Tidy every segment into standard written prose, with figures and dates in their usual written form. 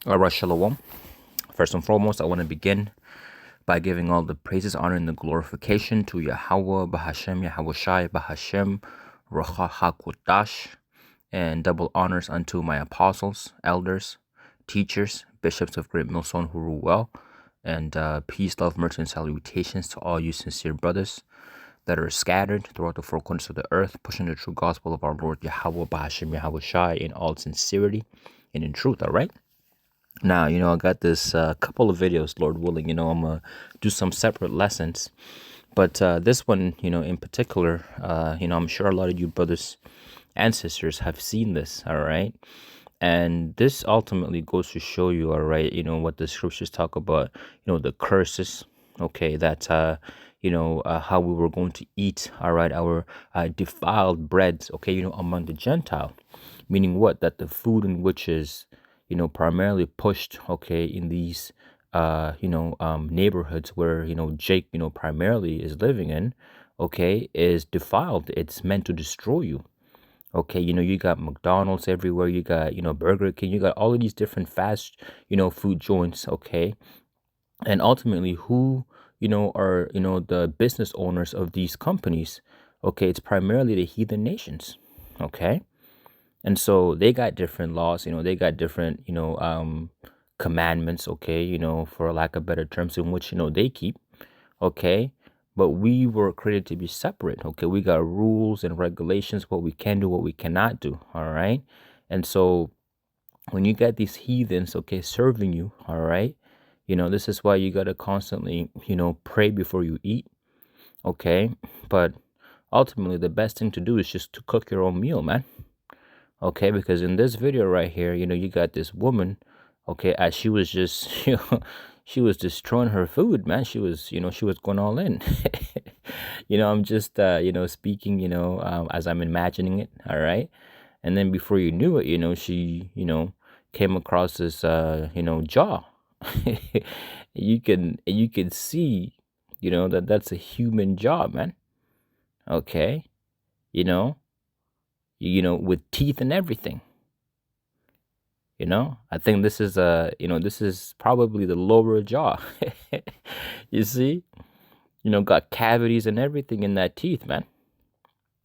Alright, Shalom. First and foremost, I want to begin by giving all the praises, honor, and the glorification to Yahweh, Bahashem, Yahweh Shai, Bahashem, Ruach HaKodesh, and double honors unto my apostles, elders, teachers, bishops of Great Millstone who rule well, and peace, love, mercy, and salutations to all you sincere brothers that are scattered throughout the four corners of the earth, pushing the true gospel of our Lord Yahweh, Bahashem, Yahweh Shai, in all sincerity and in truth, all right? Now, I got this couple of videos, Lord willing, I'm going to do some separate lessons. But this one, in particular, I'm sure a lot of you brothers and sisters have seen this, all right? And this ultimately goes to show you, all right, what the scriptures talk about, the curses, okay, that, how we were going to eat, all right, our defiled breads, okay, among the Gentile. Meaning what? That the food in which is primarily pushed, okay, in these, neighborhoods where, Jake, primarily is living in, okay, is defiled. It's meant to destroy you. Okay, you got McDonald's everywhere. You got, Burger King. You got all of these different fast, food joints, okay? And ultimately, who, are, the business owners of these companies, okay? It's primarily the heathen nations, okay? And so they got different laws, they got different, commandments, okay, for lack of better terms, in which, they keep, okay. But we were created to be separate, okay. We got rules and regulations, what we can do, what we cannot do, all right. And so when you got these heathens, okay, serving you, all right, this is why you got to constantly, pray before you eat, okay. But ultimately, the best thing to do is just to cook your own meal, man. Okay, because in this video right here, you got this woman, okay, as she was just, she was destroying her food, man. She was, she was going all in. I'm just, speaking, as I'm imagining it, all right? And then before you knew it, she, came across this, jaw. You can see, that's a human jaw, man. Okay, with teeth and everything. I think this is this is probably the lower jaw. You see, got cavities and everything in that teeth, man.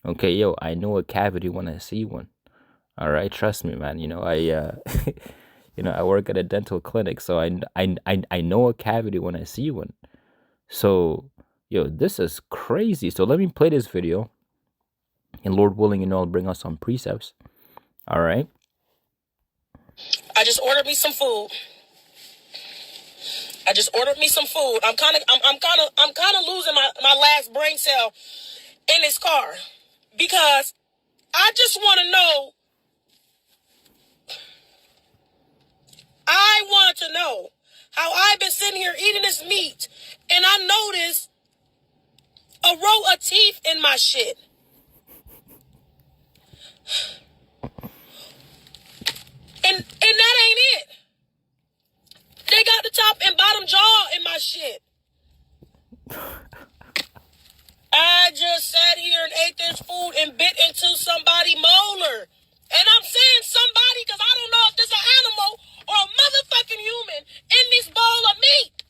Okay, yo, I know a cavity when I see one. All right, trust me, man. I I work at a dental clinic, so I know a cavity when I see one. So, yo, this is crazy. So let me play this video, and Lord willing, I'll bring us some precepts. All right. I just ordered me some food. I'm kind of losing my last brain cell in this car because I just want to know. I want to know how I've been sitting here eating this meat and I noticed a row of teeth in my shit. And that ain't it. They got the top and bottom jaw in my shit. I just sat here and ate this food and bit into somebody's molar. And I'm saying somebody because I don't know if this is an animal or a motherfucking human in this bowl of meat.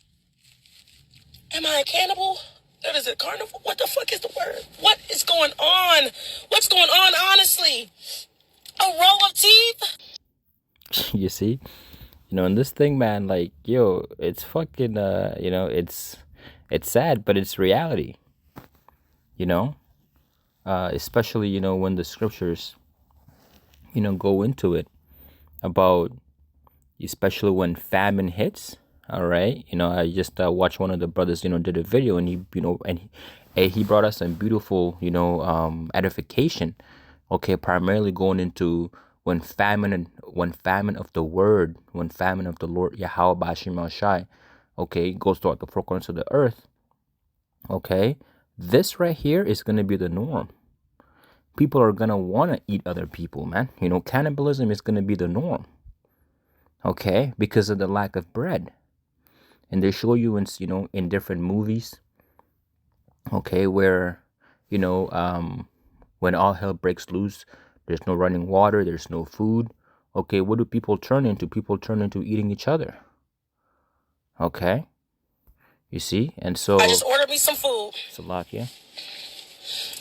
Am I a cannibal? That is a carnivore? What the fuck is the word? What is going on? What's going on, honestly? A row of teeth? You see? And this thing, man, like, yo, it's fucking, it's sad, but it's reality, especially, when the scriptures, go into it about, especially when famine hits, all right? I just watched one of the brothers, did a video, and he brought us some beautiful, edification, okay, primarily going into when famine of the word, when famine of the Lord Yahweh Bashim Shai, okay, goes throughout the four corners of the earth, okay, this right here is going to be the norm. People are going to want to eat other people, man. Cannibalism is going to be the norm, okay, because of the lack of bread. And they show you in different movies, okay, where, when all hell breaks loose, there's no running water, there's no food, okay, what do people turn into? People turn into eating each other. Okay, you see, and so I just ordered me some food. Salakia.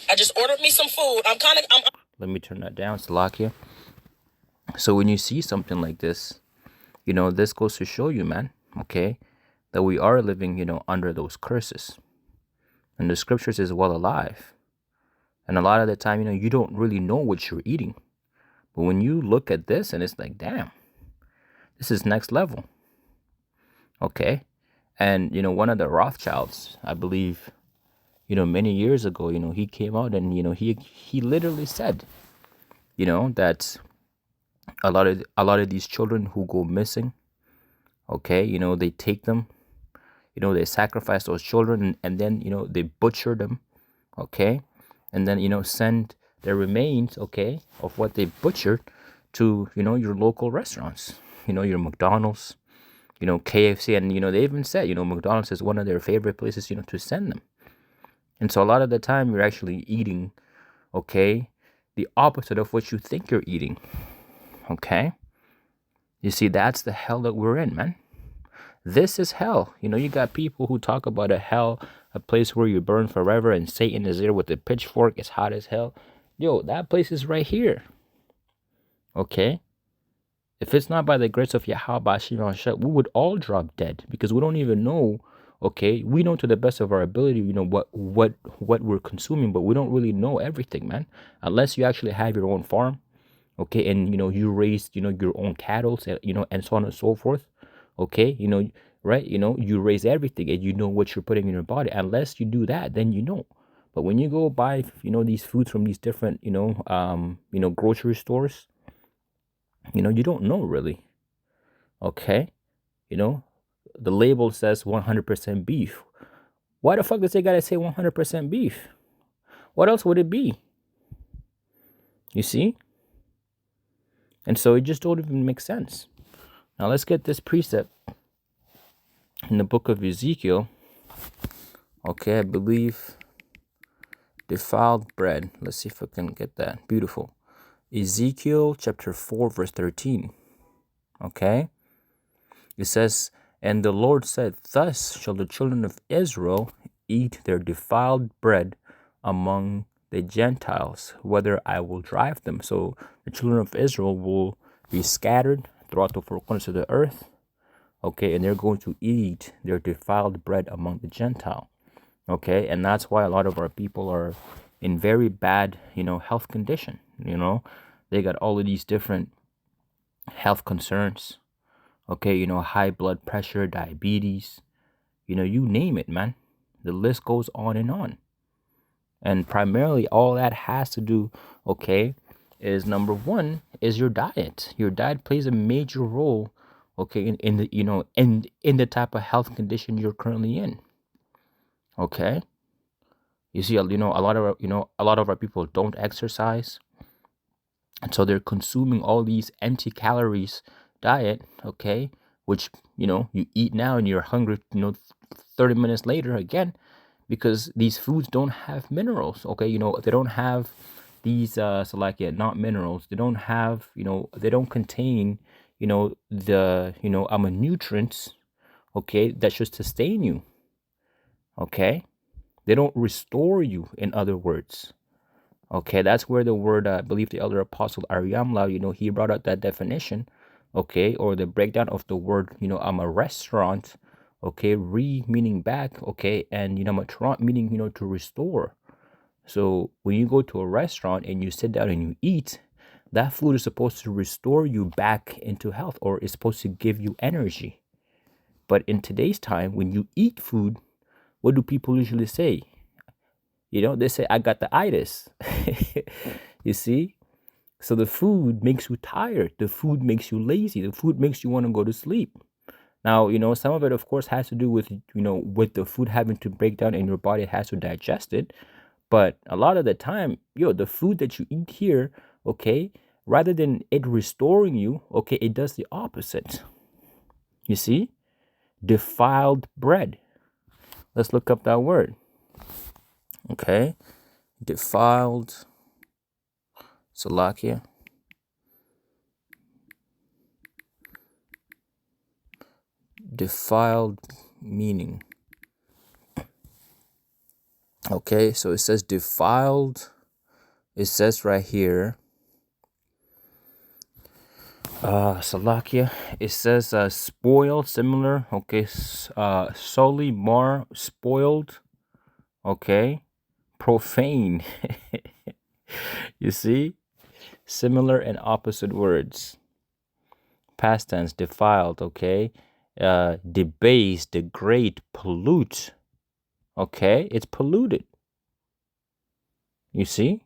I just ordered me some food. Let me turn that down, Salakia. So when you see something like this, this goes to show you, man, okay, that we are living, under those curses. And the scriptures is well alive. And a lot of the time, you don't really know what you're eating. But when you look at this and it's like, damn, this is next level. Okay. And, one of the Rothschilds, I believe, many years ago, he came out and, he literally said, that a lot of these children who go missing, okay, they take them, they sacrifice those children and then, they butcher them, okay, and then, send their remains, okay, of what they butchered to, your local restaurants, your McDonald's, KFC, and, they even said, McDonald's is one of their favorite places, to send them. And so a lot of the time you're actually eating, okay, the opposite of what you think you're eating, okay? You see, that's the hell that we're in, man. This is hell. You got people who talk about a hell, a place where you burn forever, and Satan is there with a pitchfork. It's hot as hell. Yo, that place is right here. Okay? If it's not by the grace of Yahweh Bashir Shah, we would all drop dead because we don't even know. Okay, we know to the best of our ability, what we're consuming, but we don't really know everything, man. Unless you actually have your own farm, okay, and you raise your own cattle, and so on and so forth. Okay, right, you raise everything and you know what you're putting in your body. Unless you do that, then but when you go buy these foods from these different grocery stores, you don't know really. Okay, the label says 100% beef. Why the fuck does they gotta say 100% beef? What else would it be? You see? And so it just don't even make sense. Now let's get this precept in the book of Ezekiel. Okay, I believe defiled bread. Let's see if I can get that. Beautiful. Ezekiel chapter 4 verse 13. Okay? It says, "And the Lord said, Thus shall the children of Israel eat their defiled bread among the Gentiles, whether I will drive them." So the children of Israel will be scattered throughout the four corners of the earth. Okay, and they're going to eat their defiled bread among the Gentile. Okay, and that's why a lot of our people are in very bad, health condition. They got all of these different health concerns. Okay, high blood pressure, diabetes, you name it, man. The list goes on and on. And primarily all that has to do, okay, is number one is your diet. Your diet plays a major role, okay, in the in the type of health condition you're currently in. Okay, you see, a lot of our people don't exercise, and so they're consuming all these empty calories diet, okay, which you eat now and you're hungry 30 minutes later again, because these foods don't have minerals. Okay, they don't have these not minerals, they don't have they don't contain the nutrients, okay, that should sustain you. Okay, they don't restore you, in other words. Okay, that's where the word, I believe the elder apostle Aryamla, he brought out that definition, okay, or the breakdown of the word, I'm a restaurant, okay, meaning back, okay, and, matrant meaning, to restore. So when you go to a restaurant and you sit down and you eat, that food is supposed to restore you back into health, or is supposed to give you energy. But in today's time, when you eat food, what do people usually say? They say, I got the itis. You see? So the food makes you tired. The food makes you lazy. The food makes you want to go to sleep. Now, some of it, of course, has to do with, with the food having to break down in your body, it has to digest it. But a lot of the time, the food that you eat here, okay, rather than it restoring you, okay, it does the opposite. You see? Defiled bread. Let's look up that word. Okay, defiled, Salakia. defiled meaning. Okay, so it says defiled. It says right here, Salakia. It says spoiled, similar. Okay, solely more spoiled. Okay, profane. You see, similar and opposite words. Past tense, defiled. Okay, debase, degrade, pollute. Okay, it's polluted. You see?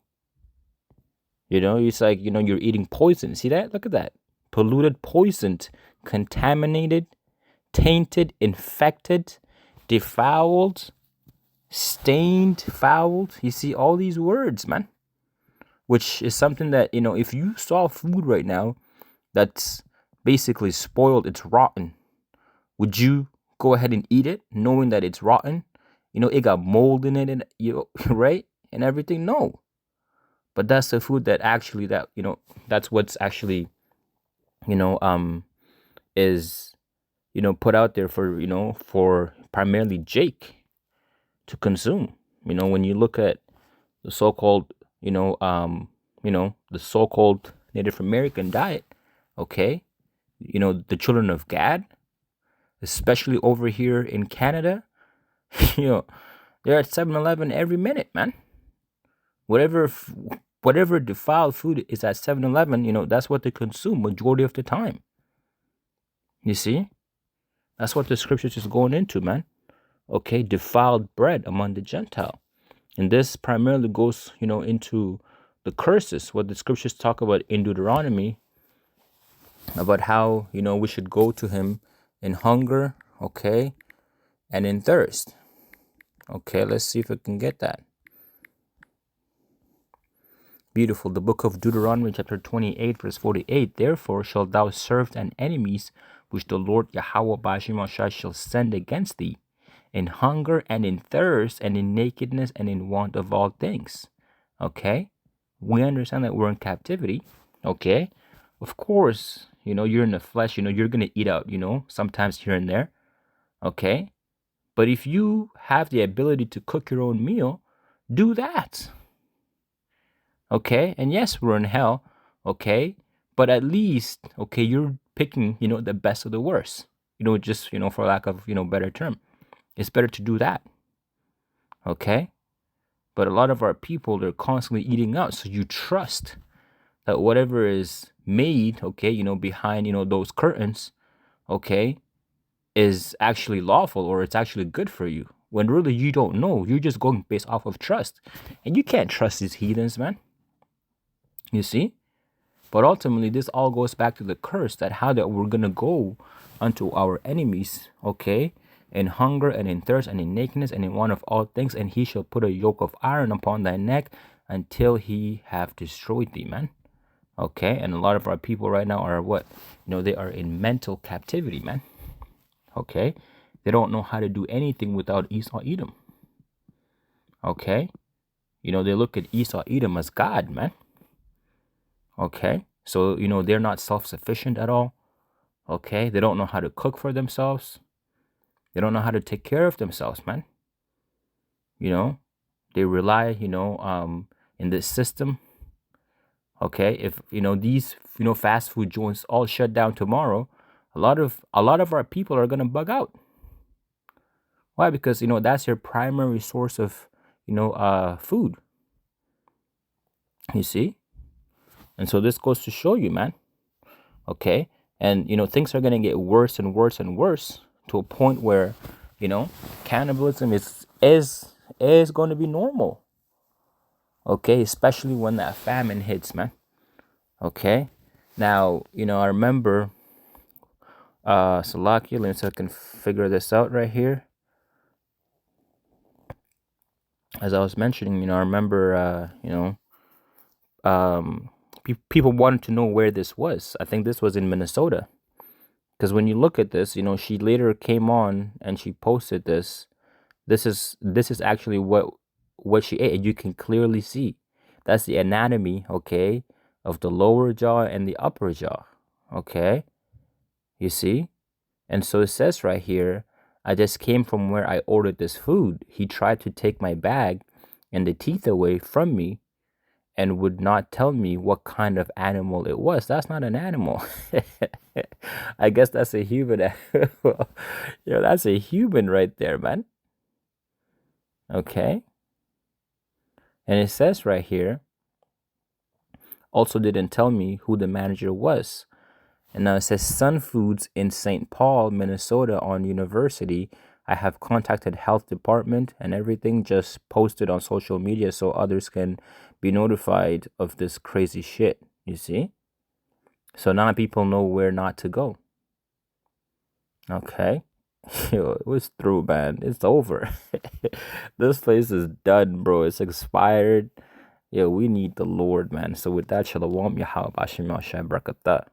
It's like, you're eating poison. See that? Look at that. Polluted, poisoned, contaminated, tainted, infected, defiled, stained, fouled. You see all these words, man. Which is something that, if you saw food right now that's basically spoiled, it's rotten, would you go ahead and eat it knowing that it's rotten? It got mold in it and right? And everything? No. But that's the food that actually that's what's actually, is, put out there for primarily Jake to consume. When you look at the so-called, the so-called Native American diet, okay, the children of Gad, especially over here in Canada, they're at 7-Eleven every minute, man. Whatever defiled food is at 7-Eleven, that's what they consume majority of the time. You see? That's what the scriptures is going into, man. Okay, defiled bread among the Gentile. And this primarily goes, into the curses, what the scriptures talk about in Deuteronomy, about how, we should go to him in hunger, okay, and in thirst. Okay, let's see if we can get that. Beautiful. The book of Deuteronomy, chapter 28, verse 48. Therefore shalt thou serve thine enemies, which the Lord Yahweh Ba'ashim Ashai shall send against thee, in hunger and in thirst and in nakedness and in want of all things. Okay? We understand that we're in captivity. Okay? Of course, you're in the flesh, you're going to eat out, sometimes here and there. Okay? But if you have the ability to cook your own meal, do that. Okay, and yes, we're in hell, okay, but at least, okay, you're picking, the best of the worst, just, for lack of, better term. It's better to do that, okay? But a lot of our people, they're constantly eating out, so you trust that whatever is made, okay, behind, those curtains, okay, is actually lawful or it's actually good for you, when really you don't know. You're just going based off of trust, and you can't trust these heathens, man. You see? But ultimately, this all goes back to the curse, that how that we're going to go unto our enemies, okay, in hunger and in thirst and in nakedness and in want of all things, and he shall put a yoke of iron upon thy neck until he have destroyed thee, man. Okay, and a lot of our people right now are what? They are in mental captivity, man. Okay, they don't know how to do anything without Esau Edom. Okay, they look at Esau Edom as God, man. Okay, so they're not self-sufficient at all. Okay, they don't know how to cook for themselves. They don't know how to take care of themselves, man. They rely, in this system. Okay, if these fast food joints all shut down tomorrow, a lot of our people are gonna bug out. Why? Because that's your primary source of food. You see. And so this goes to show you, man. Okay. And, things are going to get worse and worse and worse to a point where, cannibalism is going to be normal. Okay. Especially when that famine hits, man. Okay. Now, I remember, Salaki, let me see if I can figure this out right here. As I was mentioning, I remember, people wanted to know where this was. I think this was in Minnesota. Because when you look at this, she later came on and she posted this. This is actually what she ate. And you can clearly see. That's the anatomy, okay, of the lower jaw and the upper jaw. Okay? You see? And so it says right here, I just came from where I ordered this food. He tried to take my bag and the teeth away from me and would not tell me what kind of animal it was. That's not an animal. I guess that's a human. That's a human right there, man. Okay. And it says right here, also didn't tell me who the manager was. And now it says Sun Foods in St. Paul, Minnesota on University. I have contacted health department and everything, just posted on social media so others can be notified of this crazy shit. You see? So now people know where not to go. Okay. Yo, it was through, man. It's over. This place is done, bro. It's expired. Yo, we need the Lord, man. So with that, shalom, Yahweh, Bashim, Yahshua, Barakatah.